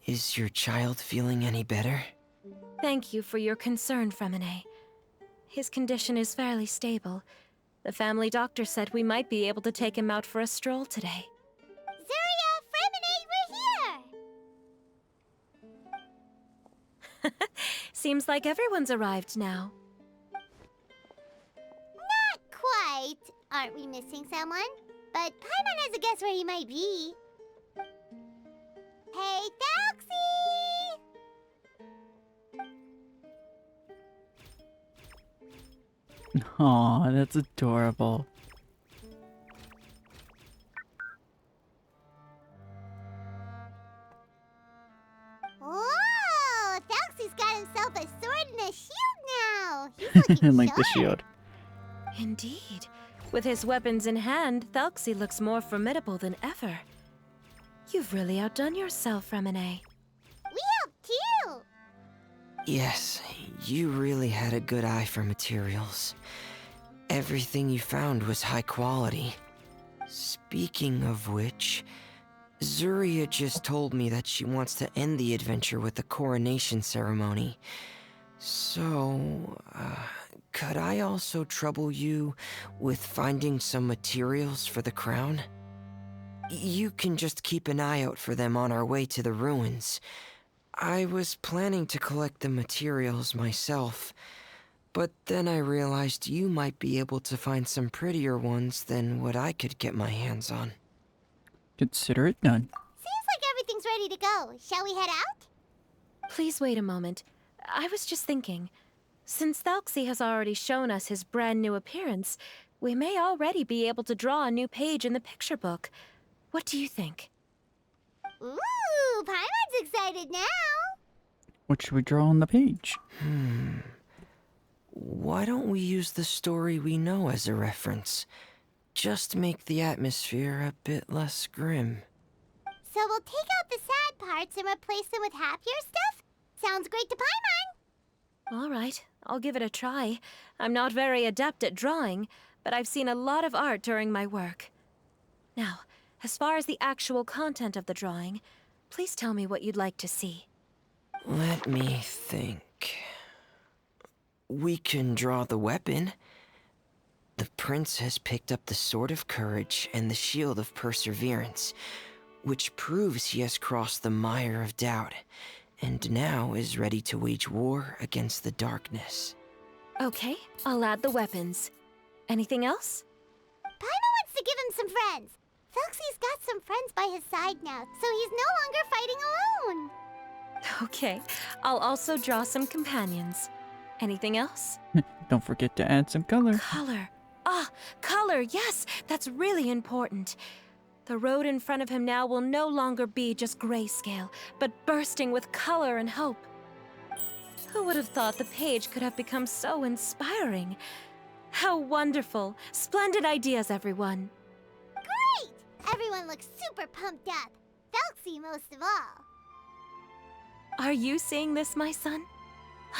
Is your child feeling any better? Thank you for your concern, Fremine. His condition is fairly stable. The family doctor said we might be able to take him out for a stroll today. Zuria, Fremine, we're here! Seems like everyone's arrived now. Not quite. Aren't we missing someone? But Paimon has a guess where he might be. Hey, Thelxie! Aw, that's adorable. Whoa! Thelxie's got himself a sword and a shield now! He's looking Like the sharp. shield. Indeed. With his weapons in hand, Thelxie looks more formidable than ever. You've really outdone yourself, Fremine. We helped too! Yes, you really had a good eye for materials. Everything you found was high quality. Speaking of which, Zuria just told me that she wants to end the adventure with the coronation ceremony. So, could I also trouble you with finding some materials for the crown? You can just keep an eye out for them on our way to the ruins. I was planning to collect the materials myself, but then I realized you might be able to find some prettier ones than what I could get my hands on. Consider it done. Seems like everything's ready to go. Shall we head out? Please wait a moment. I was just thinking. Since Thelxie has already shown us his brand new appearance, we may already be able to draw a new page in the picture book. What do you think? Ooh, Paimon's excited now! What should we draw on the page? Why don't we use the story we know as a reference? Just make the atmosphere a bit less grim. So we'll take out the sad parts and replace them with happier stuff? Sounds great to Paimon! All right, I'll give it a try. I'm not very adept at drawing, but I've seen a lot of art during my work. Now, as far as the actual content of the drawing, please tell me what you'd like to see. Let me think. We can draw the weapon. The prince has picked up the Sword of Courage and the Shield of Perseverance, which proves he has crossed the mire of doubt, and now is ready to wage war against the darkness. Okay, I'll add the weapons. Anything else? Paimon wants to give him some friends. Thelxie's got some friends by his side now, so he's no longer fighting alone. Okay, I'll also draw some companions. Anything else? Don't forget to add some color. Color. Ah, color, yes, that's really important. The road in front of him now will no longer be just grayscale, but bursting with color and hope. Who would have thought the page could have become so inspiring? How wonderful! Splendid ideas, everyone. Great! Everyone looks super pumped up. Thelxie most of all. Are you seeing this, my son?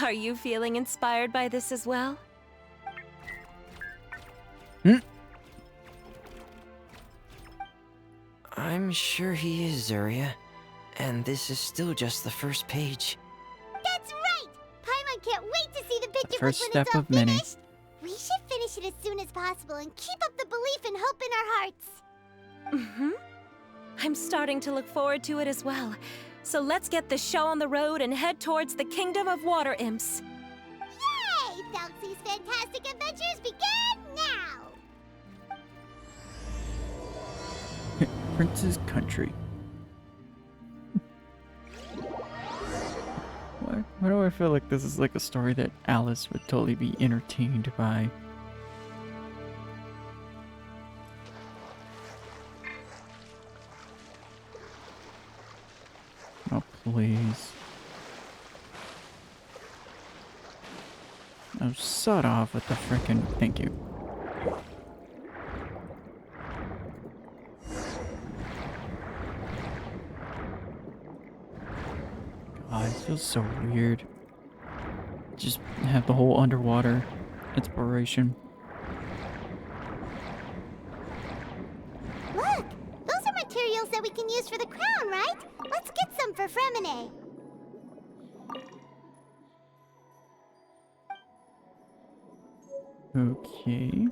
Are you feeling inspired by this as well? I'm sure he is, Zuria. And this is still just the first page. That's right! Paimon can't wait to see the picture book first when step it's all of many. finished. We should finish it as soon as possible and keep up the belief and hope in our hearts. Mm-hmm. I'm starting to look forward to it as well. So let's get the show on the road and head towards the Kingdom of Water Imps. Yay! Thelxie's fantastic adventures begin now! Prince's Country. Why do I feel like this is like a story that Alice would totally be entertained by? Oh, please. Oh, sod off with the frickin' thank you. God, it feels so weird. Just have the whole underwater inspiration. Look! Those are materials that we can use for the crown, right? right? Let's get some for Fremine. Okay.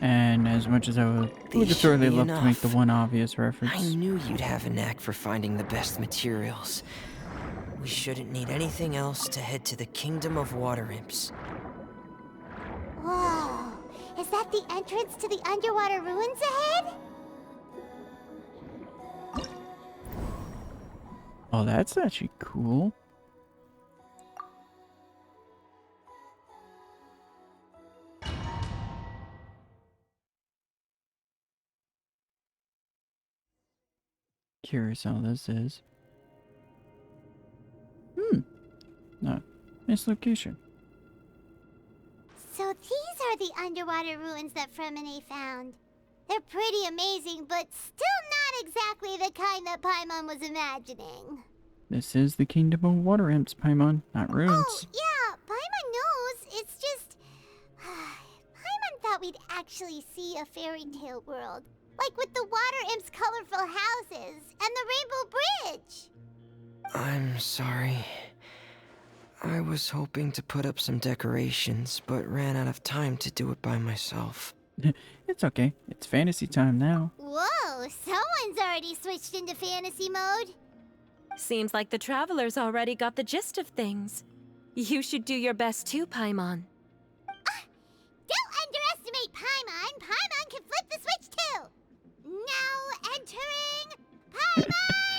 And as much as I would These obligatory should be love to make the enough. one obvious I reference. knew you'd have a knack for finding the best materials. We shouldn't need anything else to head to the Kingdom of Water Imps. Whoa. Is that the entrance to the underwater ruins ahead? Oh, that's actually cool. Curious how this is. No. Nice location. So these are the underwater ruins that Fremine found. They're pretty amazing, but still not exactly the kind that Paimon was imagining. This is the Kingdom of Water Imps, Paimon, not ruins. Oh, yeah, Paimon knows. It's just... Paimon thought we'd actually see a fairy tale world. Like with the Water Imps' colorful houses and the Rainbow Bridge. I'm sorry. I was hoping to put up some decorations, but ran out of time to do it by myself. It's okay. It's fantasy time now. Whoa, someone's already switched into fantasy mode. Seems like the travelers already got the gist of things. You should do your best too, Paimon. Don't underestimate Paimon. Paimon can flip the switch too. Now entering Paimon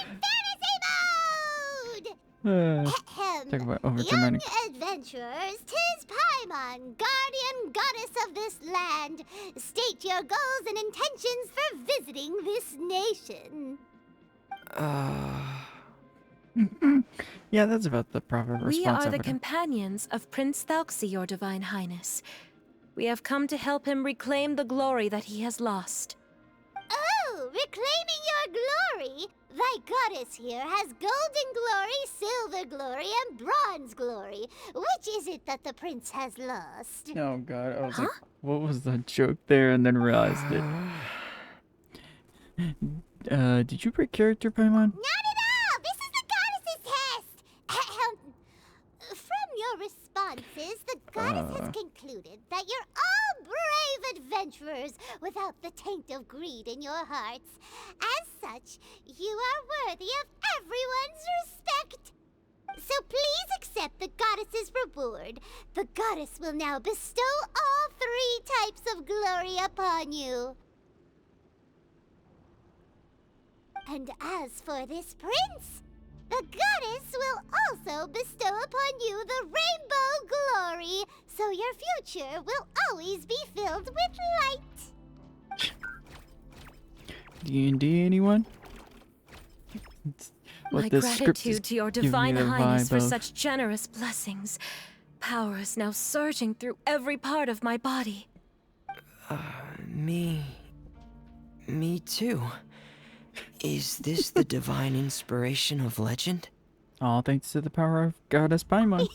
fantasy mode! Talk about Young overdramatic. adventurers, 'tis Paimon, guardian goddess of this land. State your goals and intentions for visiting this nation. Yeah, that's about the proper response. We are I the would- companions of Prince Thelxie, your divine highness. We have come to help him reclaim the glory that he has lost. Oh, reclaiming your glory! Thy goddess here has golden glory, silver glory, and bronze glory. Which is it that the prince has lost? Oh god, I was like, what was the joke there? And then realized it. Did you break character, Paimon? Not at all! This is the goddess's test! Ahem. From your responses, the goddess has concluded that you're all brave adventurers without the taint of greed in your hearts. As such, you are worthy of everyone's respect. So please accept the goddess's reward. The goddess will now bestow all 3 types of glory upon you. And as for this prince, the goddess will also bestow upon you the rainbow glory, so your future will always be filled with light. D&D, anyone? My What this script is gratitude to your giving me divine the highness vibe for of. such generous blessings. Power is now surging through every part of my body. Me too. Is this the divine inspiration of legend? All thanks to the power of Goddess Paimon.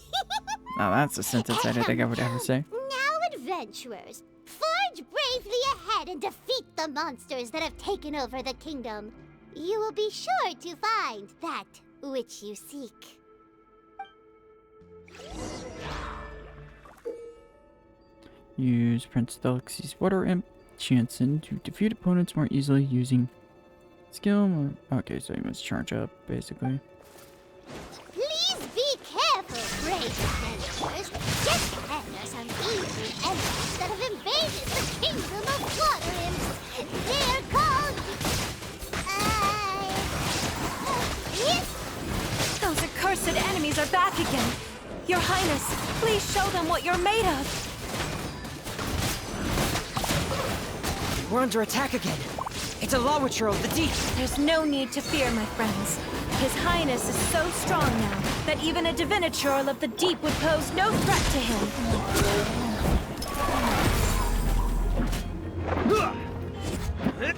Now that's a sentence I didn't think I would ever say. Now, adventurers, forge bravely ahead and defeat the monsters that have taken over the kingdom. You will be sure to find that which you seek. Use Prince Thelxie's Water Imp Chanson to defeat opponents more easily using skill. Okay, so you must charge up, basically. Please be careful, brave adventurers. Just ahead are some evil enemies that have invaded the kingdom of water imps. They're called... yes? Those accursed enemies are back again. Your Highness, please show them what you're made of. We're under attack again. It's a Lawitcher of the deep. There's no need to fear, my friends. His Highness is so strong now that even a Diviniturl of the deep would pose no threat to him.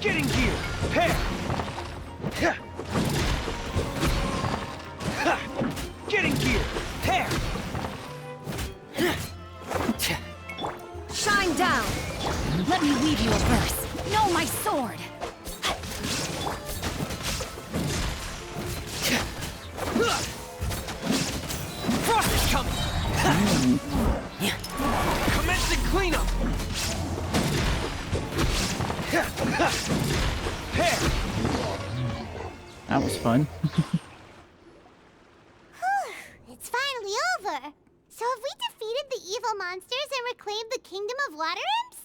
Get in gear! Pair! Get in gear! Pair! Shine down! Let me weave you a verse. Know my sword! That was fun. It's finally over. So have we defeated the evil monsters and reclaimed the kingdom of water imps?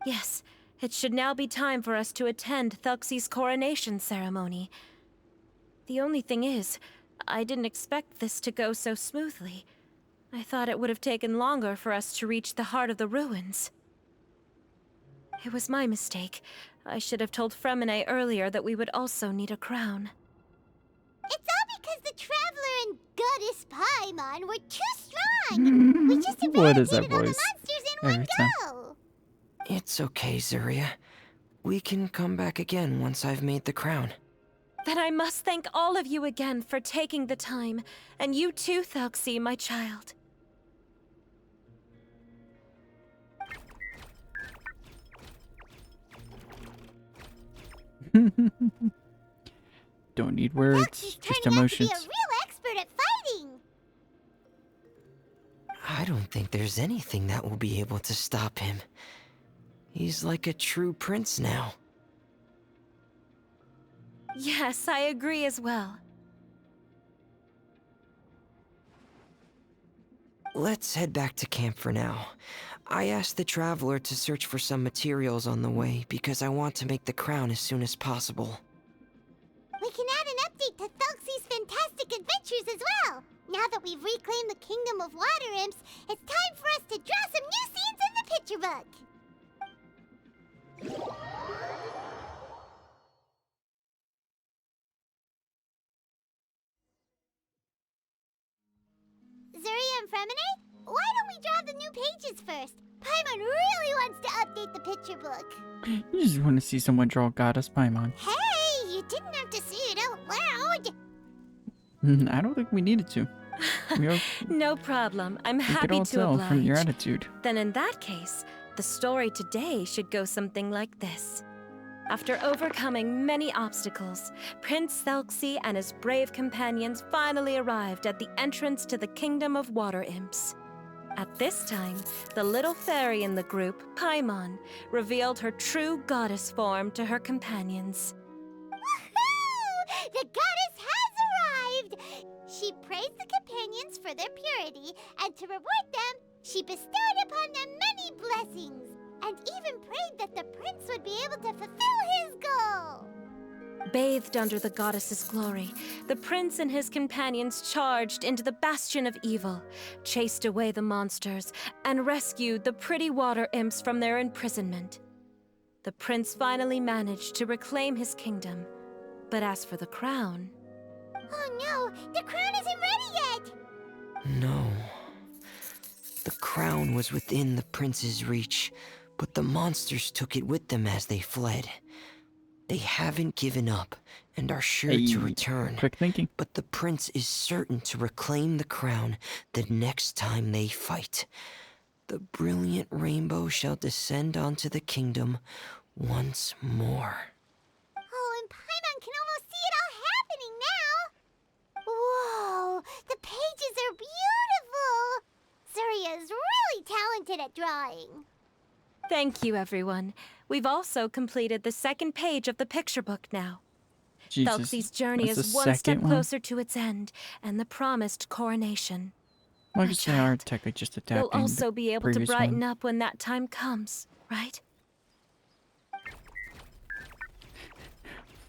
Yes, it should now be time for us to attend Thelxie's coronation ceremony. The only thing is, I didn't expect this to go so smoothly. I thought it would have taken longer for us to reach the heart of the ruins. It was my mistake. I should have told Fremine earlier that we would also need a crown. It's all because the Traveler and Goddess Paimon were too strong. We just What is that eradicated all the voice? monsters in Every one time. go. It's okay, Zuria. We can come back again once I've made the crown. Then I must thank all of you again for taking the time, and you too, Thelxie, my child. Don't need words, Thelxie's just turning emotions. out to be a real expert at fighting. I don't think there's anything that will be able to stop him. He's like a true prince now. Yes, I agree as well. Let's head back to camp for now. I asked the Traveler to search for some materials on the way because I want to make the crown as soon as possible. We can add an update to Thelxie's fantastic adventures as well. Now that we've reclaimed the kingdom of water imps, it's time for us to draw some new scenes in the picture book. Zuria and Fremine, why don't we draw the new pages first? Paimon really wants to update the picture book. You just want to see someone draw Goddess Paimon. Hey, you didn't have to say it out loud. I don't think we needed to. No problem. I'm We could happy all to tell oblige. from your attitude. Then in that case, the story today should go something like this. After overcoming many obstacles, Prince Thelxie and his brave companions finally arrived at the entrance to the Kingdom of Water Imps. At this time, the little fairy in the group, Paimon, revealed her true goddess form to her companions. Woohoo! The goddess has arrived! She praised the companions for their purity, and to reward them, she bestowed upon them many blessings, and even prayed that the prince would be able to fulfill his goal. Bathed under the goddess's glory, the prince and his companions charged into the bastion of evil, chased away the monsters, and rescued the pretty water imps from their imprisonment. The prince finally managed to reclaim his kingdom, but as for the crown... Oh no, the crown isn't ready yet! No. The crown was within the prince's reach, but the monsters took it with them as they fled. They haven't given up and are sure to return. Quick thinking. But the prince is certain to reclaim the crown the next time they fight. The brilliant rainbow shall descend onto the kingdom once more. Oh, and Paimon can almost see it all happening now! Whoa, the pages are beautiful! Zuria is really talented at drawing. Thank you, everyone. We've also completed the second page of the picture book now. Jesus. Thelxie's journey That's is the one step second one? closer to its end, and the promised coronation. Well, I My guess they are child, technically just You'll adapting also the be able to previous brighten one. up when that time comes, right?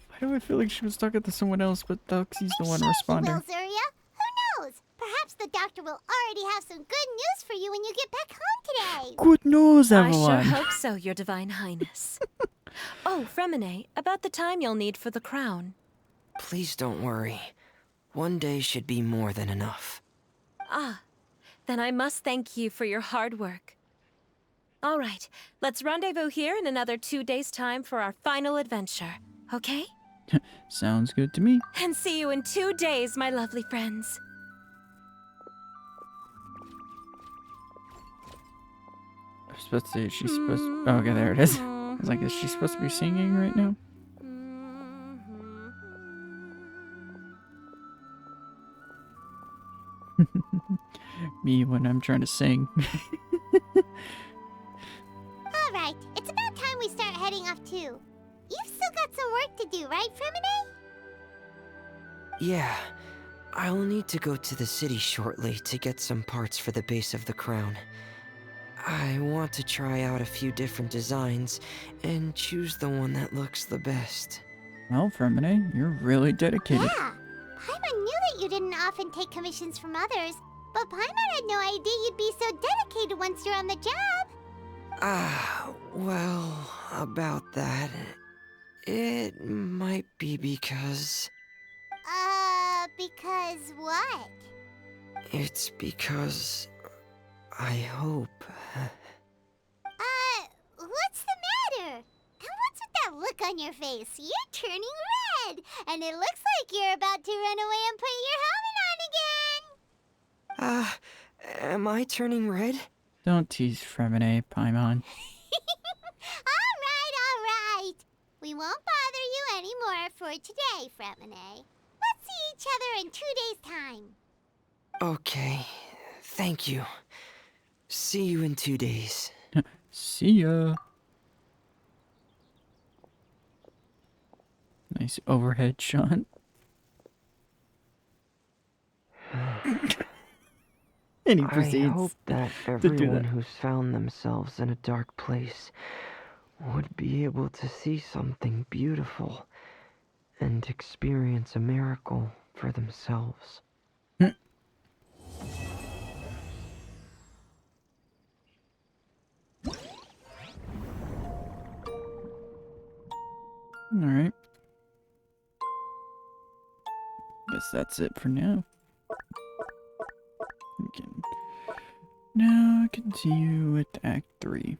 Why do I feel like she was talking to someone else, but Thelxie's the one Sure responding? she will, Zuria. Who knows? Perhaps the doctor will already have some good news for you when you get back home today. Good news, I everyone! sure hope so, Your Divine Highness. Oh, Fremine, about the time you'll need for the crown. Please don't worry. One day should be more than enough. Ah, then I must thank you for your hard work. All right, let's rendezvous here in another 2 days' time for our final adventure, okay? Sounds good to me. And see you in 2 days, my lovely friends. I was supposed to say, she's supposed to... Oh, okay, there it is. I was like, is she supposed to be singing right now? Me when I'm trying to sing. All right, it's about time we start heading off too. You've still got some work to do, right, Fremine? Yeah, I'll need to go to the city shortly to get some parts for the base of the crown. I want to try out a few different designs and choose the one that looks the best. Well, Fremine, you're really dedicated. Yeah. Paimon knew that you didn't often take commissions from others, but Paimon had no idea you'd be so dedicated once you're on the job. Well, about that, it might be because... Because what? It's because... I hope... What's the matter? And what's with that look on your face? You're turning red, and it looks like you're about to run away and put your helmet on again. Am I turning red? Don't tease Fremine, Paimon. All right. We won't bother you anymore for today, Fremine. Let's see each other in 2 days' time. Okay, thank you. See you in 2 days. See ya. Nice overhead shot. And he proceeds I hope that to do everyone that. who's found themselves in a dark place would be able to see something beautiful and experience a miracle for themselves. Alright. Guess that's it for now. We can now continue with Act 3,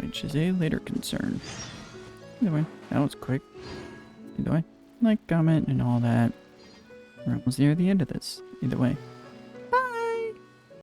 which is a later concern. Either way, that was quick. Either way, like, comment, and all that. We're almost near the end of this. Either way.